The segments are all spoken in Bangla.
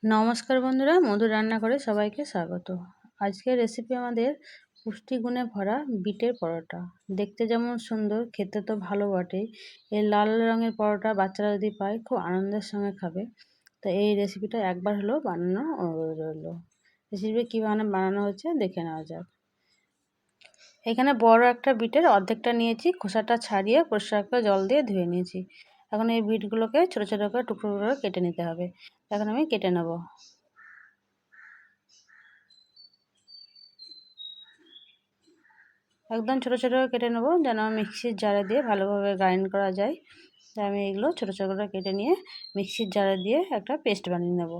নমস্কার বন্ধুরা, মধুর রান্নাঘরে সবাইকে স্বাগত। আজকের রেসিপি আমাদের পুষ্টিগুণে ভরা বিটের পরোটা। দেখতে যেমন সুন্দর, খেতে তো ভালো বটেই। এই লাল রঙের পরোটা বাচ্চারা যদি পায় খুব আনন্দের সঙ্গে খাবে। তো এই রেসিপিটা একবার হলেও বানানো রইল। রেসিপি কীভাবে বানানো হচ্ছে দেখে নেওয়া যাক। এখানে বড় একটা বিটের অর্ধেকটা নিয়েছি, খোসাটা ছাড়িয়ে পরিষ্কার করে জল দিয়ে ধুয়ে নিয়েছি। এখন এই বিটগুলোকে ছোটো ছোটো করে টুকরো করে কেটে নিতে হবে। এখন আমি কেটে নেব। একদম ছোটো ছোটো করে কেটে নেব, যেন মিক্সির জারে দিয়ে ভালোভাবে গ্রাইন্ড করা যায়। তাই আমি এগুলো ছোটো ছোটো করে কেটে নিয়ে মিক্সির জারে দিয়ে একটা পেস্ট বানিয়ে নেব।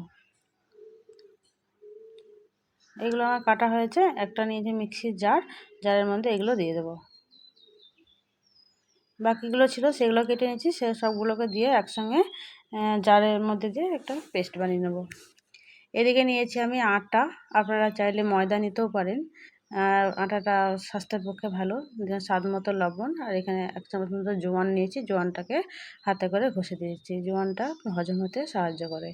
এগুলো আমার কাটা হয়েছে, একটা নিয়েছি মিক্সির জারের মধ্যে এগুলো দিয়ে দেবো। বাকিগুলো ছিল সেগুলো কেটে নিয়েছি, সে সবগুলোকে দিয়ে একসঙ্গে জারের মধ্যে দিয়ে একটা পেস্ট বানিয়ে নেব। এদিকে নিয়েছি আমি আটা, আপনারা চাইলে ময়দা নিতেও পারেন। আটাটা স্বাস্থ্যের পক্ষে ভালো। স্বাদ মতো লবণ, আর এখানে 1 চামচ মতো জোয়ান নিয়েছি। জোয়ানটাকে হাতে করে ঘষে দিয়েছি, জোয়ানটা হজম হতে সাহায্য করে।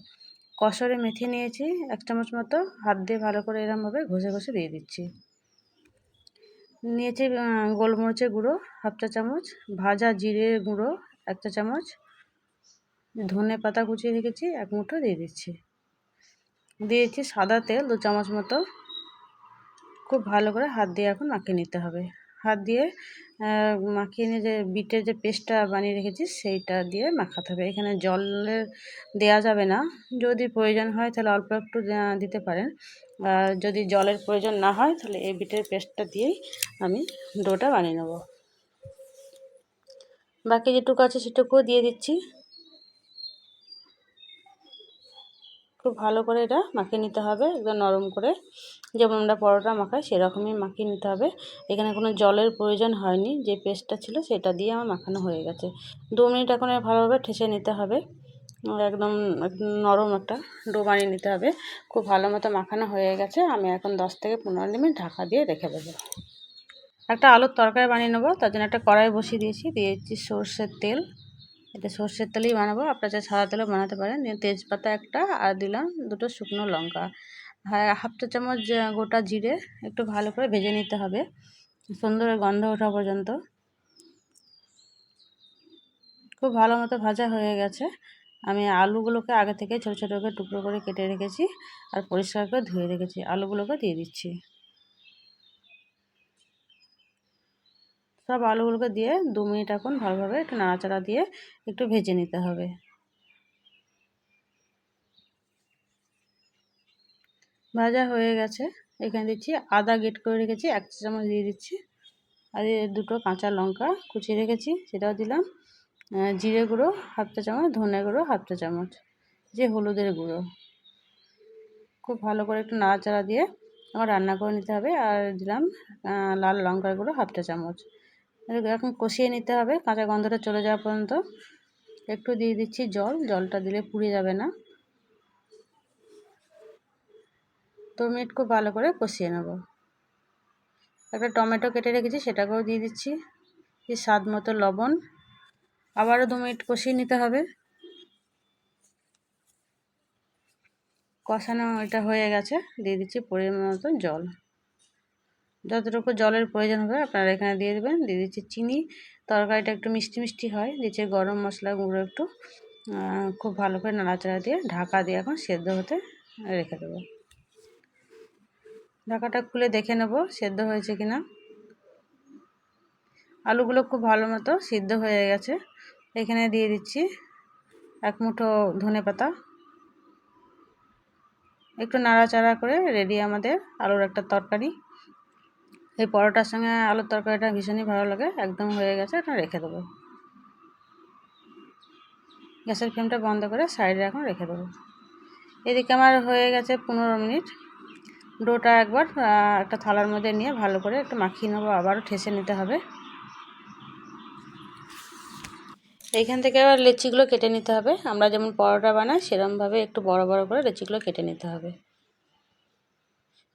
কসুরি মেথি নিয়েছি 1 চামচ মতো, হাত দিয়ে ভালো করে এরমভাবে ঘষে ঘষে দিয়ে দিচ্ছি। নিয়েছি গোলমরিচের গুঁড়ো 1/2 চা চামচ, ভাজা জিরে গুঁড়ো 1 চা চামচ, ধনে পাতা কুচিয়ে রেখেছি 1 মুঠো দিয়ে দিচ্ছি। দিয়েছি সাদা তেল 2 চামচ মতো। খুব ভালো করে হাত দিয়ে এখন মাখিয়ে নিতে হবে। হাত দিয়ে মাখিয়ে নিয়ে যে বিটের যে পেস্টটা বানিয়ে রেখেছি সেইটা দিয়ে মাখাতে হবে। এখানে জলের দেওয়া যাবে না, যদি প্রয়োজন হয় তাহলে অল্প একটু দিতে পারেন। আর যদি জলের প্রয়োজন না হয় তাহলে এই বিটের পেস্টটা দিয়েই আমি ডোটা বানিয়ে নেব। বাকি যেটুকু আছে সেটুকুও দিয়ে দিচ্ছি। খুব ভালো করে এটা মাখিয়ে নিতে হবে, একদম নরম করে, যেমন আমরা পরোটা মাখাই সেরকমই মাখিয়ে নিতে হবে। এখানে কোনো জলের প্রয়োজন হয়নি, যে পেস্টটা ছিল সেটা দিয়ে আমার মাখানো হয়ে গেছে। 2 মিনিট এখন ভালোভাবে ঠেসে নিতে হবে। একদম নরম একটা ডো বানিয়ে নিতে হবে। খুব ভালো মতো মাখানো হয়ে গেছে। আমি এখন 10 থেকে 15 মিনিট ঢাকা দিয়ে রেখে দেবো। একটা আলুর তরকারি বানিয়ে নেবো, তার জন্য একটা কড়াই বসিয়ে দিয়েছি সর্ষের তেল। এটা সর্ষের তেলেই বানাবো, আপনারা চাইলে সাদা তেলেও বানাতে পারেন। দিয়ে তেজপাতা একটা, আর দিলাম 2টো শুকনো লঙ্কা, 1/2 চা চামচ গোটা জিরে। একটু ভালো করে ভেজে নিতে হবে সুন্দর গন্ধ ওঠা পর্যন্ত। খুব ভালো মতো ভাজা হয়ে গেছে। আমি আলুগুলোকে আগে থেকে ছোটো ছোটো করে টুকরো করে কেটে রেখেছি আর পরিষ্কার করে ধুয়ে রেখেছি। আলুগুলোকে দিয়ে দিচ্ছি। সব আলুগুলোকে দিয়ে 2 মিনিট এখন ভালোভাবে একটু নাড়াচাড়া দিয়ে একটু ভেজে নিতে হবে। ভাজা হয়ে গেছে। এখানে দিচ্ছি আদা গ্রেট করে রেখেছি 1 চা চামচ দিয়ে দিচ্ছি। আর 2টো কাঁচা লঙ্কা কুচিয়ে রেখেছি সেটাও দিলাম। জিরে গুঁড়ো 1/2 চা চামচ, ধনে গুঁড়ো 1/2 চা চামচ, যে হলুদের গুঁড়ো। খুব ভালো করে একটু নাড়াচাড়া দিয়ে আমার রান্না করে নিতে হবে। আর দিলাম লাল লঙ্কার গুঁড়ো 1/2 চা চামচ। এখন কষিয়ে নিতে হবে কাঁচা গন্ধটা চলে যাওয়া পর্যন্ত। একটু দিয়ে দিচ্ছি জল, জলটা দিলে পুড়ে যাবে না। 2 মিনিট খুব ভালো করে কষিয়ে নেব। একটা টমেটো কেটে রেখেছি সেটাকেও দিয়ে দিচ্ছি। স্বাদ মতো লবণ। আবারও 2 মিনিট কষিয়ে নিতে হবে। কষানো এটা হয়ে গেছে, দিয়ে দিচ্ছি পরিমাণ মতো জল। যতটুকু জলের প্রয়োজন হবে আপনারা এখানে দিয়ে দেবেন। দিয়ে দিচ্ছি চিনি, তরকারিটা একটু মিষ্টি মিষ্টি হয়। দিচ্ছি গরম মশলা গুঁড়ো একটু। খুব ভালো করে নাড়াচাড়া দিয়ে ঢাকা দিয়ে এখন সেদ্ধ হতে রেখে দেবো। ঢাকাটা খুলে দেখে নেব সেদ্ধ হয়েছে কিনা। আলুগুলো খুব ভালো মতো সিদ্ধ হয়ে গেছে। এখানে দিয়ে দিচ্ছি 1 মুঠো ধনে পাতা। একটু নাড়াচাড়া করে রেডি আমাদের আলুর একটা তরকারি। এই পরোটার সঙ্গে আলুর তরকারিটা ভীষণই ভালো লাগে। একদম হয়ে গেছে, এটা রেখে দেবো। গ্যাসের ফ্লেমটা বন্ধ করে সাইডে এখন রেখে দেবো। এদিকে আমার হয়ে গেছে 15 মিনিট। ডোটা একবার একটা থালার মধ্যে নিয়ে ভালো করে একটু মাখিয়ে নেবো, আবারও ঠেসে নিতে হবে। এইখান থেকে আবার লেচিগুলো কেটে নিতে হবে। আমরা যেমন পরোটা বানাই সেরকমভাবে একটু বড় বড় করে লেচিগুলো কেটে নিতে হবে।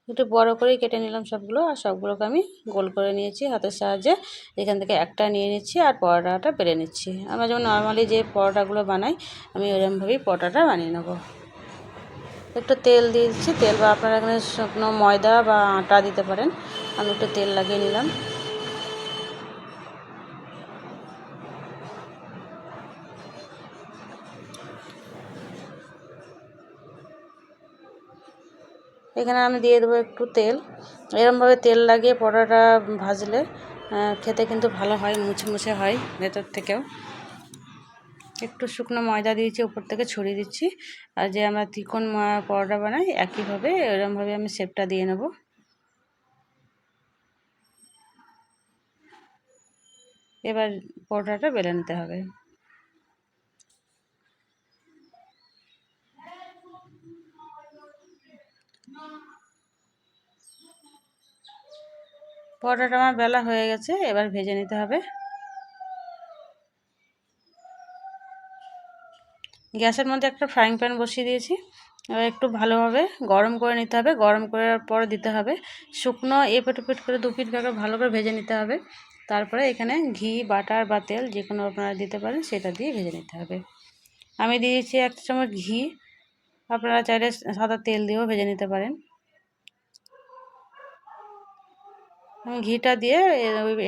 একটু বড় করেই কেটে নিলাম সবগুলো, আর সবগুলোকে আমি গোল করে নিয়েছি হাতের সাহায্যে। এখান থেকে একটা নিয়ে নিচ্ছি আর পরোটাটা বেলে নিচ্ছি। আমরা যেমন নর্মালি যে পরোটাগুলো বানাই আমি ওরকমভাবেই পরোটাটা বানিয়ে নেব। একটু তেল দিয়ে দিচ্ছি, তেল বা আপনারা এখানে শুকনো ময়দা বা আটা দিতে পারেন। আমি একটু তেল লাগিয়ে নিলাম। এখানে আমি দিয়ে দেবো একটু তেল। এরমভাবে তেল লাগিয়ে পরোটা ভাজলে খেতে কিন্তু ভালো হয়, মুচমুচে হয় ভেতর থেকেও। একটু শুকনো ময়দা দিয়েছি, উপর থেকে ছড়িয়ে দিচ্ছি। আর যে আমরা চিকন পরোটা বানাই একইভাবে এরমভাবে আমি শেপটা দিয়ে নেব। এবার পরোটাটা বেলে নিতে হবে। পরোটাটা আমার বেলা হয়ে গেছে, এবার ভেজে নিতে হবে। গ্যাসের মধ্যে একটা ফ্রাইং প্যান বসিয়ে দিয়েছি। এবার একটু ভালোভাবে গরম করে নিতে হবে। গরম করার পর দিতে হবে শুকনো এপিট ওপিট করে 2 পিঠ করে ভালো করে ভেজে নিতে হবে। তারপরে এখানে ঘি, বাটার বা তেল যে কোনো আপনারা দিতে পারেন, সেটা দিয়ে ভেজে নিতে হবে। আমি দিয়েছি 1 চামচ ঘি, আপনারা চাইলে সাদা তেল দিয়েও ভেজে নিতে পারেন। আমি ঘিটা দিয়ে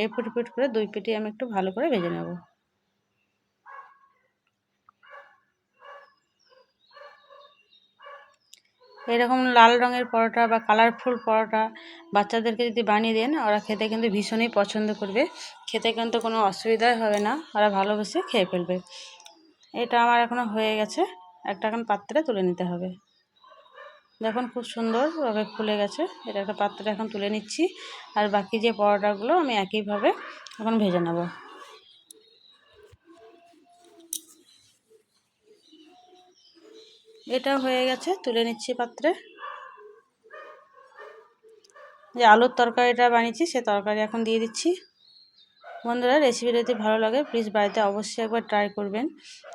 এপিট ওপিট করে 2 পিঠই আমি একটু ভালো করে ভেজে নেব। এরকম লাল রঙের পরোটা বা কালারফুল পরোটা বাচ্চাদেরকে যদি বানিয়ে দেন, ওরা খেতে কিন্তু ভীষণই পছন্দ করবে। খেতে কিন্তু কোনো অসুবিধাই হবে না, ওরা ভালোবেসে খেয়ে ফেলবে। এটা আমার এখনও হয়ে গেছে, একটা এখন পাত্রে তুলে নিতে হবে। দেখুন খুব সুন্দরভাবে ফুলে গেছে। এটা একটা পাত্রে এখন তুলে নিচ্ছি। আর বাকি যে পরোটাগুলো আমি একইভাবে এখন ভেজে নেব। এটা হয়ে গেছে, তুলে নিচ্ছি পাত্রে। যে আলুর তরকারিটা বানিয়েছি সে তরকারি এখন দিয়ে দিচ্ছি। বন্ধুরা, রেসিপিটা যদি ভালো লাগে প্লিজ বাড়িতে অবশ্যই একবার ট্রাই করবেন।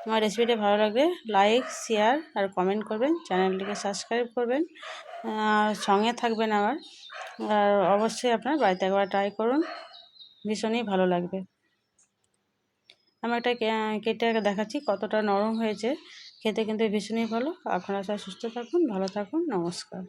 আমার রেসিপিটা ভালো লাগলে লাইক, শেয়ার আর কমেন্ট করবেন। চ্যানেলটিকে সাবস্ক্রাইব করবেন, সঙ্গে থাকবেন আমার। আর অবশ্যই আপনার বাড়িতে একবার ট্রাই করুন, ভীষণই ভালো লাগবে। আমি একটা কেটে দেখাচ্ছি কতটা নরম হয়েছে। খেতে কিন্তু ভীষণই ভালো। আপনারা সবাই সুস্থ থাকুন, ভালো থাকুন, নমস্কার।